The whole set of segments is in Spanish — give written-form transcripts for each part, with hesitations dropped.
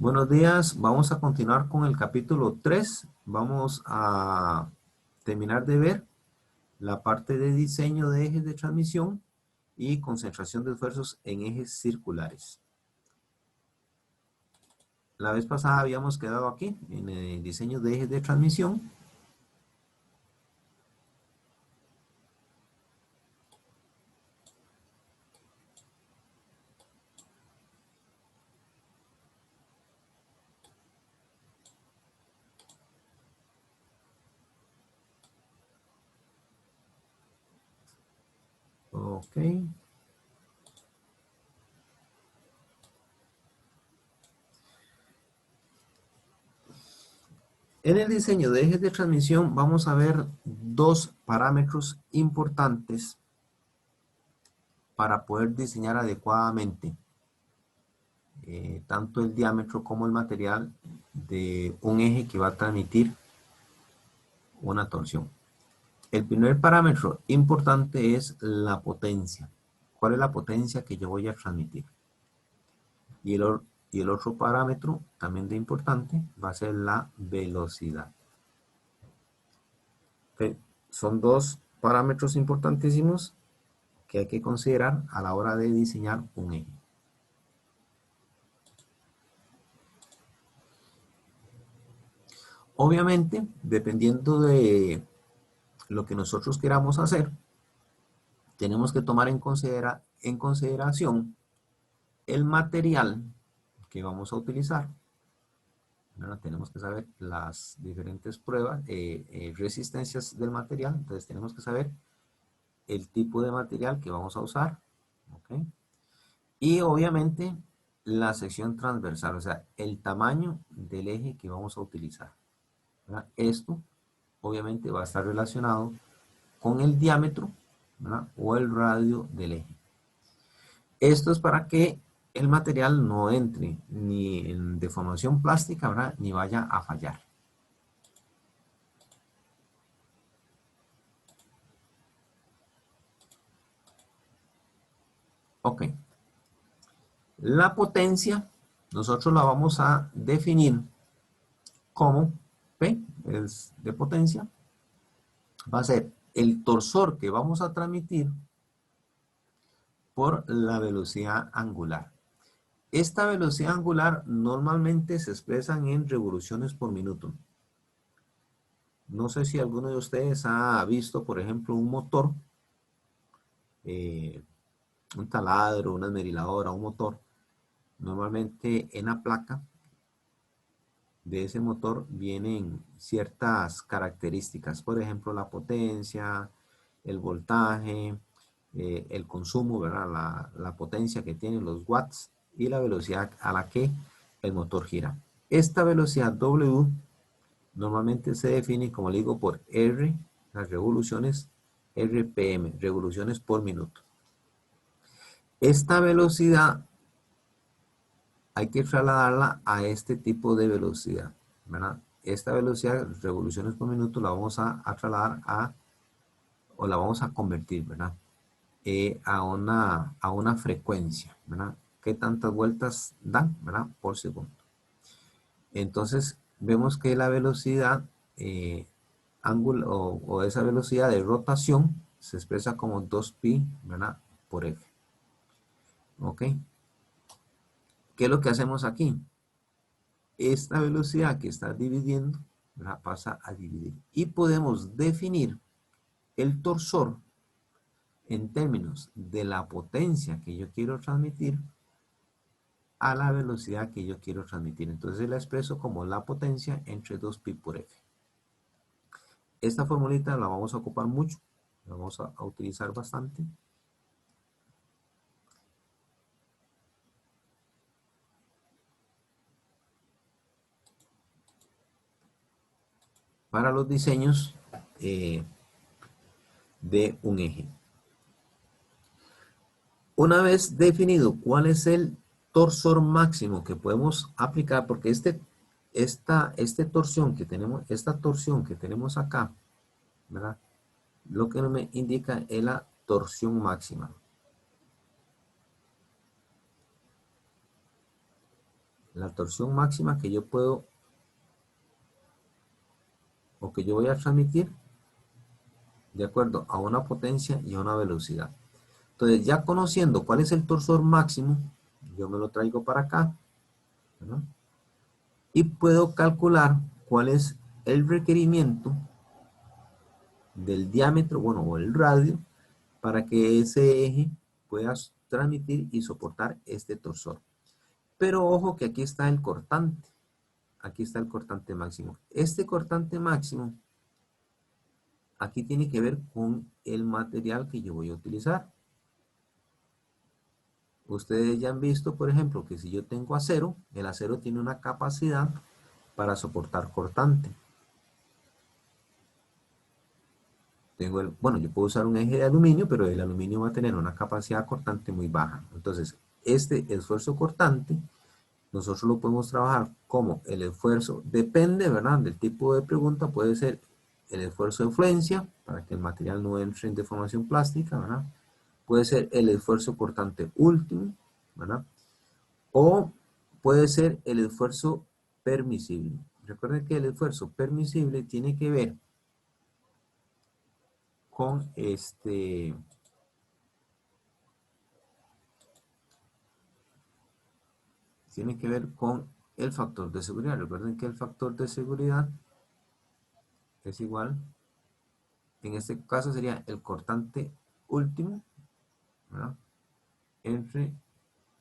Buenos días, vamos a continuar con el capítulo 3. Vamos a terminar de ver la parte de diseño de ejes de transmisión y concentración de esfuerzos en ejes circulares. La vez pasada habíamos quedado aquí en el diseño de ejes de transmisión. Ok. En el diseño de ejes de transmisión vamos a ver dos parámetros importantes para poder diseñar adecuadamente tanto el diámetro como el material de un eje que va a transmitir una torsión. El primer parámetro importante es la potencia. ¿Cuál es la potencia que yo voy a transmitir? Y el otro parámetro también de importante va a ser la velocidad. ¿Okay? Son dos parámetros importantísimos que hay que considerar a la hora de diseñar un eje. Obviamente, dependiendo de lo que nosotros queramos hacer, tenemos que tomar en consideración el material que vamos a utilizar. Bueno, tenemos que saber las diferentes pruebas, resistencias del material. Entonces tenemos que saber el tipo de material que vamos a usar. ¿Okay? Y obviamente la sección transversal, o sea, el tamaño del eje que vamos a utilizar. ¿Verdad? Esto obviamente va a estar relacionado con el diámetro, ¿verdad? O el radio del eje. Esto es para que el material no entre ni en deformación plástica, ¿verdad? Ni vaya a fallar. Ok. La potencia, nosotros la vamos a definir como P, es de potencia, va a ser el torsor que vamos a transmitir por la velocidad angular. Esta velocidad angular normalmente se expresa en revoluciones por minuto. No sé si alguno de ustedes ha visto, por ejemplo, un motor, un taladro, una esmeriladora, un motor. Normalmente en la placa de ese motor vienen ciertas características, por ejemplo, la potencia, el voltaje, el consumo, ¿verdad? La potencia que tienen los watts y la velocidad a la que el motor gira. Esta velocidad W normalmente se define, como le digo, por R, las revoluciones, RPM, revoluciones por minuto. Esta velocidad hay que trasladarla a este tipo de velocidad, ¿verdad? Esta velocidad, revoluciones por minuto, la vamos a trasladar o la vamos a convertir, ¿verdad? A una frecuencia, ¿verdad? ¿Qué tantas vueltas dan, ¿verdad? Por segundo. Entonces, vemos que la velocidad o esa velocidad de rotación se expresa como 2pi, ¿verdad? Por F. ¿Ok? ¿Qué es lo que hacemos aquí? Esta velocidad que está dividiendo, ¿verdad? Pasa a dividir. Y podemos definir el torsor en términos de la potencia que yo quiero transmitir a la velocidad que yo quiero transmitir. Entonces la expreso como la potencia entre 2pi por F. Esta formulita la vamos a ocupar mucho, la vamos a utilizar bastante. Para los diseños de un eje. Una vez definido cuál es el torsor máximo que podemos aplicar, porque esta torsión que tenemos acá, ¿verdad? Lo que me indica es la torsión máxima. la torsión máxima que yo puedo o que yo voy a transmitir de acuerdo a una potencia y a una velocidad. Entonces, ya conociendo cuál es el torsor máximo, yo me lo traigo para acá, ¿verdad? Y puedo calcular cuál es el requerimiento del diámetro, bueno, o el radio, para que ese eje pueda transmitir y soportar este torsor. Pero ojo que aquí está el cortante. Aquí está el cortante máximo. Este cortante máximo, aquí tiene que ver con el material que yo voy a utilizar. Ustedes ya han visto, por ejemplo, que si yo tengo acero, el acero tiene una capacidad para soportar cortante. Bueno, yo puedo usar un eje de aluminio, pero el aluminio va a tener una capacidad cortante muy baja. Entonces, este esfuerzo cortante, nosotros lo podemos trabajar como el esfuerzo, depende, ¿verdad?, del tipo de pregunta, puede ser el esfuerzo de fluencia, para que el material no entre en deformación plástica, ¿verdad? Puede ser el esfuerzo cortante último, ¿verdad? O puede ser el esfuerzo permisible. Recuerden que el esfuerzo permisible tiene que ver con tiene que ver con el factor de seguridad. Recuerden que el factor de seguridad es igual, en este caso sería el cortante último, ¿verdad?, entre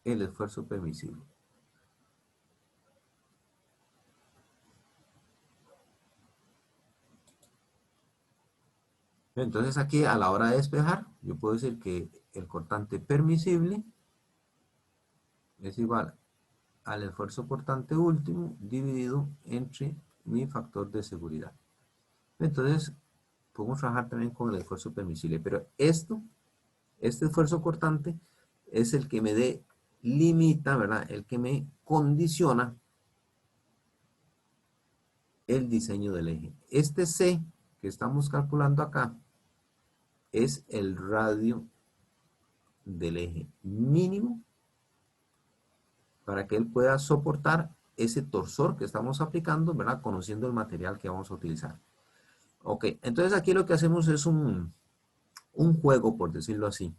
el esfuerzo permisible. Entonces aquí a la hora de despejar, yo puedo decir que el cortante permisible es igual al esfuerzo cortante último dividido entre mi factor de seguridad. Entonces, podemos trabajar también con el esfuerzo permisible, pero este esfuerzo cortante es el que me limita, ¿verdad? El que me condiciona el diseño del eje. Este C que estamos calculando acá es el radio del eje mínimo para que él pueda soportar ese torsor que estamos aplicando, ¿verdad?, conociendo el material que vamos a utilizar. Ok, entonces aquí lo que hacemos es un juego, por decirlo así.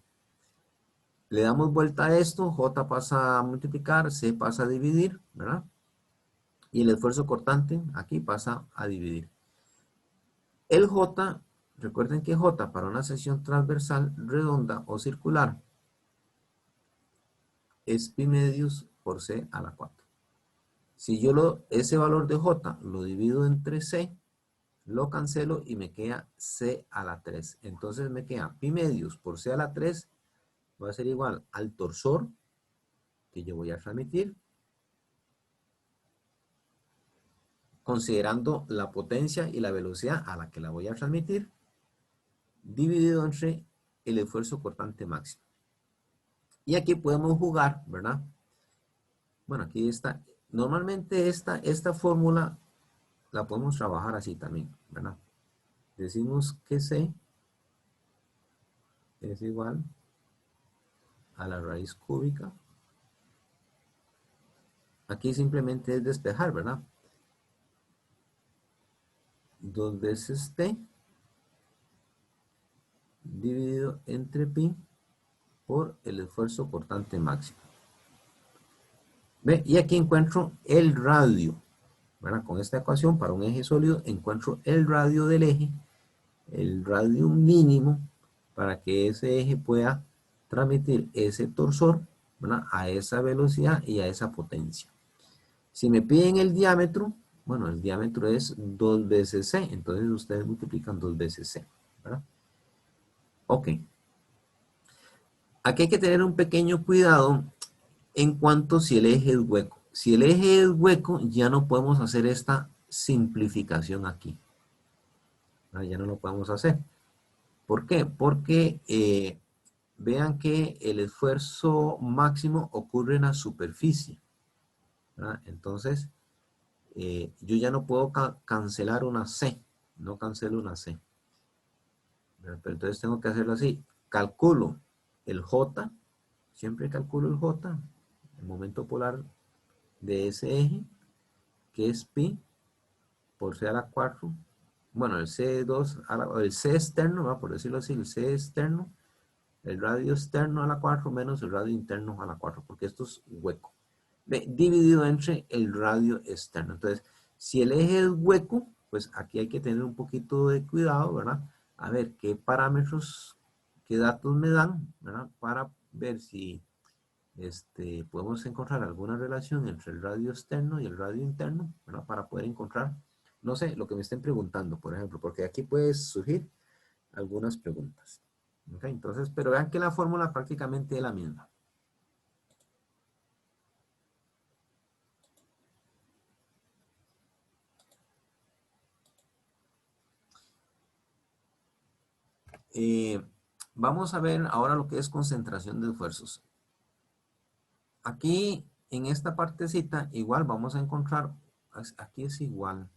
Le damos vuelta a esto, J pasa a multiplicar, C pasa a dividir, ¿verdad? Y el esfuerzo cortante aquí pasa a dividir. El J, recuerden que J para una sección transversal redonda o circular es pi medios por C a la 4. Si yo ese valor de J lo divido entre C, lo cancelo y me queda C a la 3. Entonces me queda pi medios por C a la 3 va a ser igual al torsor que yo voy a transmitir, considerando la potencia y la velocidad a la que la voy a transmitir, dividido entre el esfuerzo cortante máximo. Y aquí podemos jugar, ¿verdad? Bueno, aquí está. Normalmente esta fórmula la podemos trabajar así también, ¿verdad? Decimos que C es igual a la raíz cúbica. Aquí simplemente es despejar, ¿verdad? 2 veces T dividido entre pi por el esfuerzo cortante máximo. ¿Ve? Y aquí encuentro el radio, ¿verdad? Con esta ecuación para un eje sólido encuentro el radio del eje, el radio mínimo para que ese eje pueda transmitir ese torsor, ¿verdad?, a esa velocidad y a esa potencia. Si me piden el diámetro, bueno, el diámetro es 2 veces C, entonces ustedes multiplican 2 veces C, ¿verdad? Ok. Aquí hay que tener un pequeño cuidado en cuanto si el eje es hueco. Si el eje es hueco, ya no podemos hacer esta simplificación aquí. Ya no lo podemos hacer. ¿Por qué? Porque vean que el esfuerzo máximo ocurre en la superficie, ¿verdad? Entonces, yo ya no puedo cancelar una C. No cancelo una C. Pero entonces tengo que hacerlo así. Calculo el J. Siempre calculo el J. El momento polar de ese eje, que es pi por c a la 4. Bueno, el C2, el C externo, ¿va? Por decirlo así, el C externo, el radio externo a la 4 menos el radio interno a la 4, porque esto es hueco. Dividido entre el radio externo. Entonces, si el eje es hueco, pues aquí hay que tener un poquito de cuidado, ¿verdad? A ver qué parámetros, qué datos me dan, ¿verdad? Para ver si podemos encontrar alguna relación entre el radio externo y el radio interno, ¿verdad? Para poder encontrar, no sé, lo que me estén preguntando, por ejemplo, porque aquí puede surgir algunas preguntas. ¿Ok? Entonces, pero vean que la fórmula prácticamente es la misma. Vamos a ver ahora lo que es concentración de esfuerzos. Aquí, en esta partecita, igual vamos a encontrar, aquí es igual.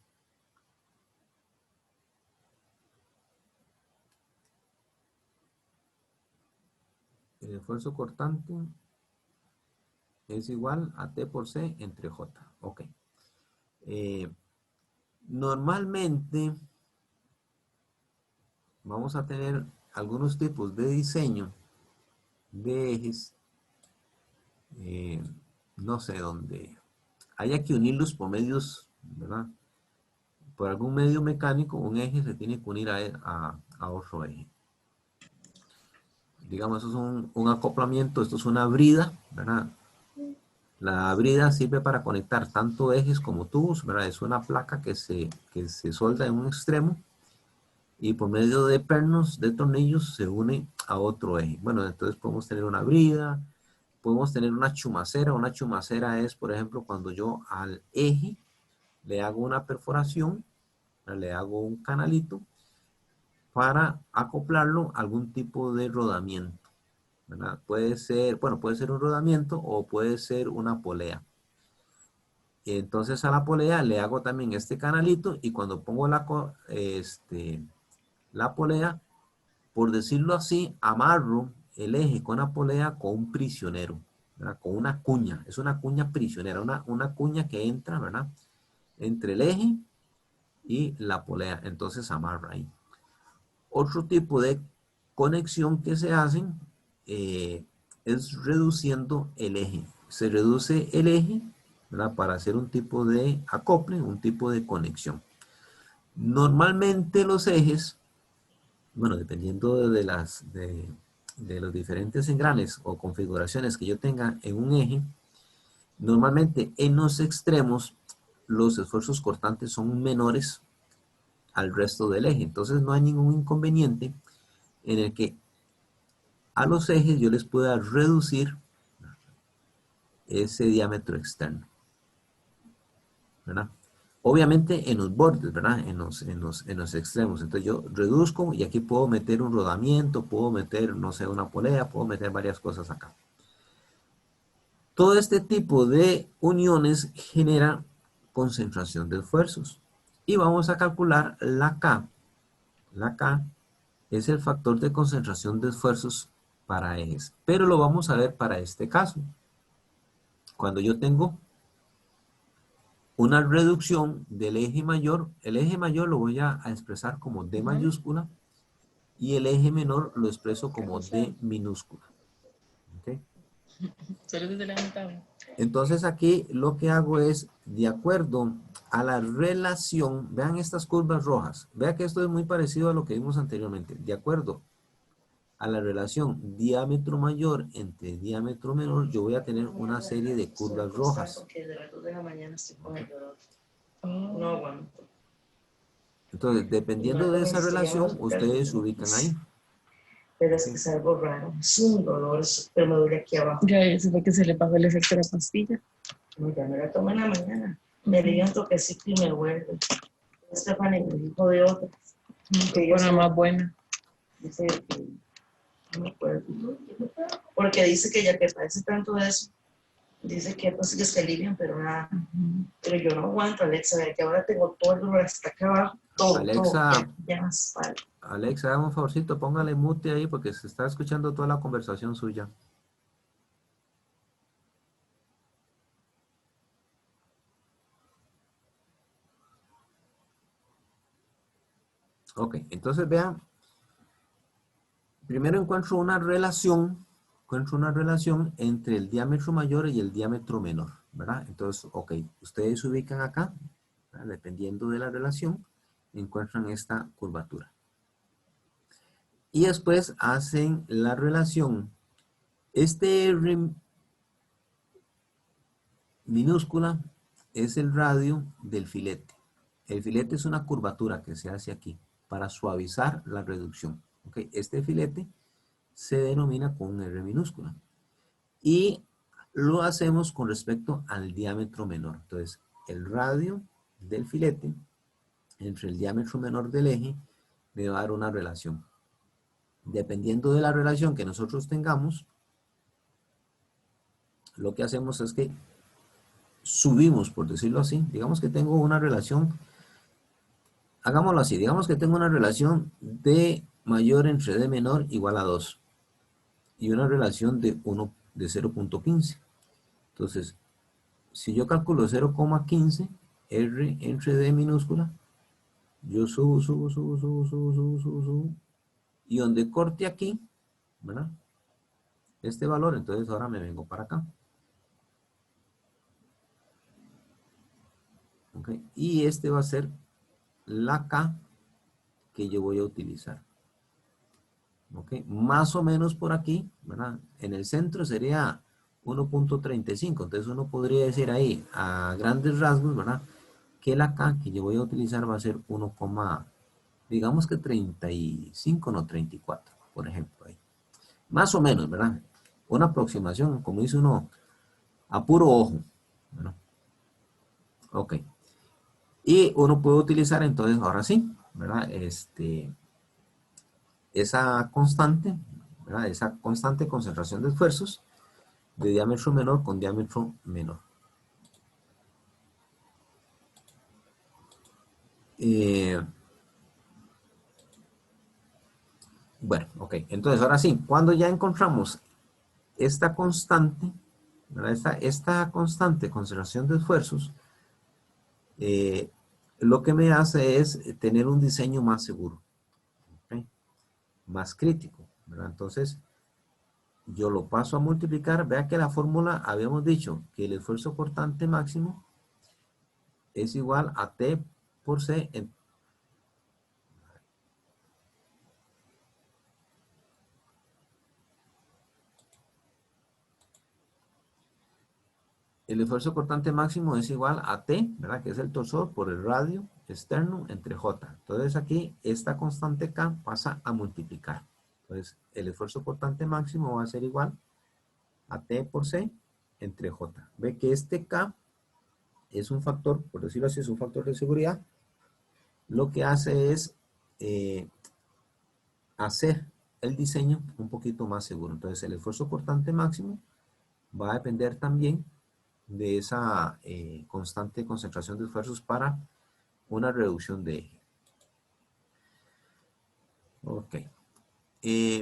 El esfuerzo cortante es igual a T por C entre J. Ok. Normalmente vamos a tener algunos tipos de diseño de ejes, no sé, donde haya que unirlos por medios, ¿verdad? Por algún medio mecánico, un eje se tiene que unir a otro eje. Digamos, eso es un acoplamiento, esto es una brida, ¿verdad? La brida sirve para conectar tanto ejes como tubos, ¿verdad? Es una placa que se solda en un extremo y por medio de pernos, de tornillos, se une a otro eje. Bueno, entonces podemos tener una brida, podemos tener una chumacera. Una chumacera es, por ejemplo, cuando yo al eje le hago una perforación, le hago un canalito para acoplarlo a algún tipo de rodamiento, ¿verdad? Puede ser, bueno, puede ser un rodamiento o puede ser una polea. Entonces a la polea le hago también este canalito y cuando pongo la polea, por decirlo así, amarro el eje con la polea con un prisionero, ¿verdad? Con una cuña. Es una cuña prisionera, una cuña que entra, ¿verdad? Entre el eje y la polea. Entonces amarra ahí. Otro tipo de conexión que se hacen es reduciendo el eje. Se reduce el eje, ¿verdad? Para hacer un tipo de acople, un tipo de conexión. Normalmente los ejes, bueno, dependiendo de los diferentes engranes o configuraciones que yo tenga en un eje, normalmente en los extremos los esfuerzos cortantes son menores al resto del eje. Entonces no hay ningún inconveniente en el que a los ejes yo les pueda reducir ese diámetro externo, ¿verdad? Obviamente en los bordes, ¿verdad? En los extremos. Entonces yo reduzco y aquí puedo meter un rodamiento, puedo meter, no sé, una polea, puedo meter varias cosas acá. Todo este tipo de uniones genera concentración de esfuerzos. Y vamos a calcular la K. La K es el factor de concentración de esfuerzos para ejes. Pero lo vamos a ver para este caso. Cuando yo tengo una reducción del eje mayor, el eje mayor lo voy a expresar como D mayúscula y el eje menor lo expreso como D minúscula. ¿Okay? Entonces aquí lo que hago es, de acuerdo a la relación, vean estas curvas rojas, vean que esto es muy parecido a lo que vimos anteriormente, de acuerdo a la relación diámetro mayor entre diámetro menor, yo voy a tener una serie de curvas rojas. Entonces, dependiendo de esa relación, ustedes se ubican ahí. Pero es que es algo raro, es un dolor, pero me duele aquí abajo. Ya, eso fue que se le pasó el efecto de la pastilla. No, ya me la tomé en la mañana. Me dio un toquecito y me vuelve. Stephanie me dijo de otra. Que yo más buena. Dice que no me acuerdo. Porque dice que ya que padece tanto de eso, dice que pues que se alivian, pero nada. Pero yo no aguanto, Alexa, de que ahora tengo todo el dolor hasta acá abajo. Todo, Alexa, todo, ya más vale. Alexa, haga un favorcito, póngale mute ahí porque se está escuchando toda la conversación suya. Ok, entonces vean, primero encuentro una relación entre el diámetro mayor y el diámetro menor, ¿verdad? Entonces, ok, ustedes se ubican acá, ¿verdad? Dependiendo de la relación, encuentran esta curvatura. Y después hacen la relación. Este R minúscula es el radio del filete. El filete es una curvatura que se hace aquí para suavizar la reducción. ¿Ok? Este filete se denomina con un R minúscula. Y lo hacemos con respecto al diámetro menor. Entonces, el radio del filete entre el diámetro menor del eje me va a dar una relación. Dependiendo de la relación que nosotros tengamos, lo que hacemos es que subimos, por decirlo así. Digamos que tengo una relación, hagámoslo así, digamos que tengo una relación D mayor entre D menor igual a 2 y una relación de 0.15. Entonces, si yo calculo 0,15 R entre D minúscula, yo subo, y donde corte aquí, ¿verdad? Este valor, entonces ahora me vengo para acá. ¿Ok? Y este va a ser la K que yo voy a utilizar. ¿Ok? Más o menos por aquí, ¿verdad? En el centro sería 1.35. Entonces uno podría decir ahí, a grandes rasgos, ¿verdad? Que la K que yo voy a utilizar va a ser 1, digamos que 35, no 34, por ejemplo. Ahí. Más o menos, ¿verdad? Una aproximación, como dice uno, a puro ojo. ¿Verdad? Ok. Y uno puede utilizar entonces, ahora sí, ¿verdad? Esa constante, ¿verdad? Esa constante concentración de esfuerzos de diámetro menor con diámetro menor. Bueno, ok. Entonces, ahora sí, cuando ya encontramos esta constante, ¿verdad? Esta constante concentración de esfuerzos, lo que me hace es tener un diseño más seguro, ¿ok? Más crítico, ¿verdad? Entonces, yo lo paso a multiplicar. Vea que la fórmula habíamos dicho que el esfuerzo cortante máximo es igual a T por C. El esfuerzo cortante máximo es igual a T, ¿verdad? Que es el torsor por el radio externo entre J. Entonces aquí esta constante K pasa a multiplicar. Entonces el esfuerzo cortante máximo va a ser igual a T por C entre J. Ve que este K es un factor, por decirlo así, es un factor de seguridad. Lo que hace es hacer el diseño un poquito más seguro. Entonces el esfuerzo cortante máximo va a depender también de esa constante concentración de esfuerzos para una reducción de eje. Ok.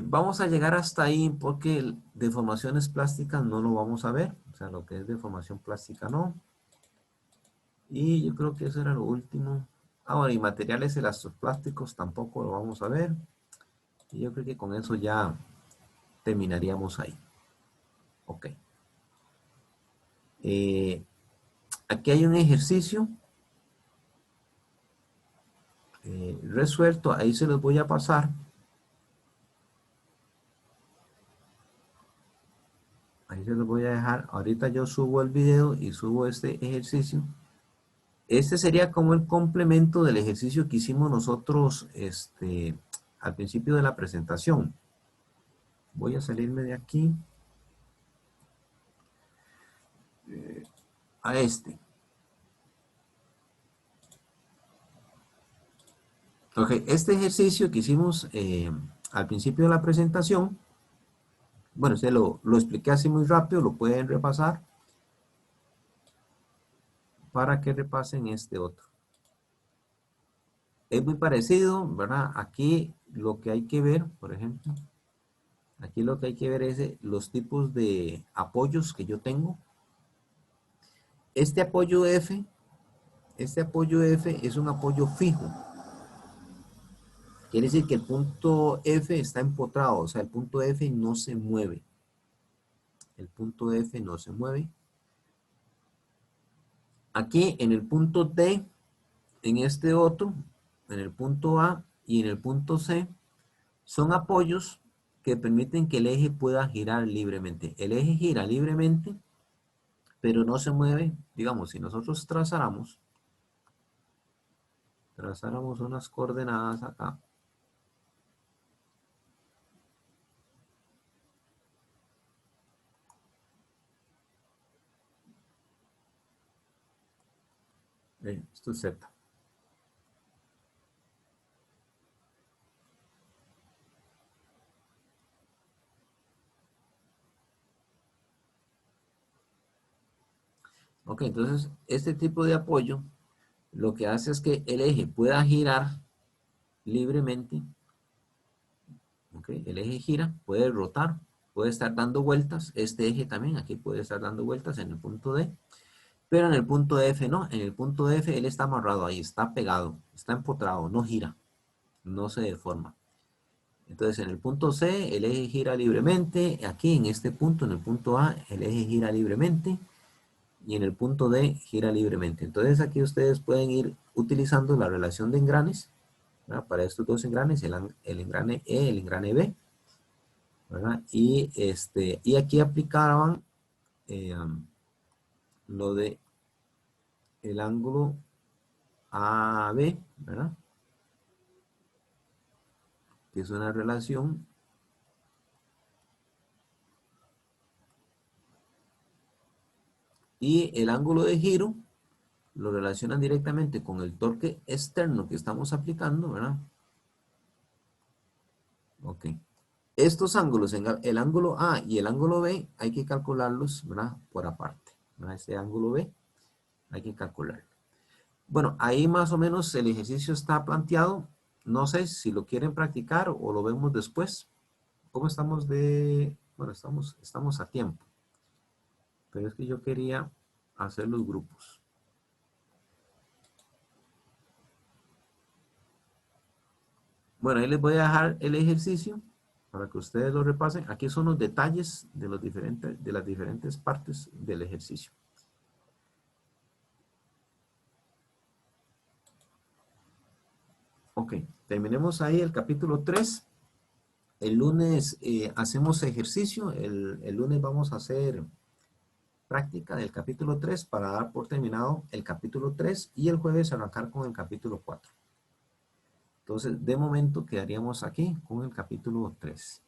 Vamos a llegar hasta ahí porque deformaciones plásticas no lo vamos a ver. O sea, lo que es deformación plástica no. Y yo creo que eso era lo último. Ahora, y materiales elastoplásticos tampoco lo vamos a ver. Y yo creo que con eso ya terminaríamos ahí. Ok. Aquí hay un ejercicio resuelto. Ahí se los voy a pasar. Ahí se los voy a dejar. Ahorita yo subo el video y subo este ejercicio. Este sería como el complemento del ejercicio que hicimos nosotros al principio de la presentación. Voy a salirme de aquí. A este. Ok, este ejercicio que hicimos al principio de la presentación, bueno, se lo expliqué así muy rápido, lo pueden repasar para que repasen este otro. Es muy parecido, ¿verdad? Aquí lo que hay que ver, por ejemplo, aquí lo que hay que ver es los tipos de apoyos que yo tengo. Este apoyo F es un apoyo fijo. Quiere decir que el punto F está empotrado, o sea, el punto F no se mueve. El punto F no se mueve. Aquí en el punto D, en este otro, en el punto A y en el punto C, son apoyos que permiten que el eje pueda girar libremente. El eje gira libremente, pero no se mueve. Digamos, si nosotros trazáramos unas coordenadas acá. Esto es Z. Ok, entonces este tipo de apoyo lo que hace es que el eje pueda girar libremente. Ok, el eje gira, puede rotar, puede estar dando vueltas. Este eje también aquí puede estar dando vueltas en el punto D. Pero en el punto F no, en el punto F él está amarrado ahí, está pegado, está empotrado, no gira, no se deforma. Entonces en el punto C el eje gira libremente, aquí en este punto, en el punto A, el eje gira libremente y en el punto D gira libremente. Entonces aquí ustedes pueden ir utilizando la relación de engranes, ¿verdad? Para estos dos engranes, el engrane E, el engrane B, ¿verdad? Y aquí aplicaban lo de el ángulo AB, ¿verdad? Que es una relación y el ángulo de giro lo relacionan directamente con el torque externo que estamos aplicando, ¿verdad? Ok. Estos ángulos, el ángulo A y el ángulo B, hay que calcularlos, ¿verdad? Por aparte, ¿verdad? Este ángulo B hay que calcularlo. Bueno, ahí más o menos el ejercicio está planteado. No sé si lo quieren practicar o lo vemos después. ¿Cómo estamos de...? Bueno, estamos a tiempo. Pero es que yo quería hacer los grupos. Bueno, ahí les voy a dejar el ejercicio para que ustedes lo repasen. Aquí son los detalles de las diferentes partes del ejercicio. Ok, terminemos ahí el capítulo 3. El lunes hacemos ejercicio. El lunes vamos a hacer práctica del capítulo 3 para dar por terminado el capítulo 3 y el jueves arrancar con el capítulo 4. Entonces, de momento quedaríamos aquí con el capítulo 3.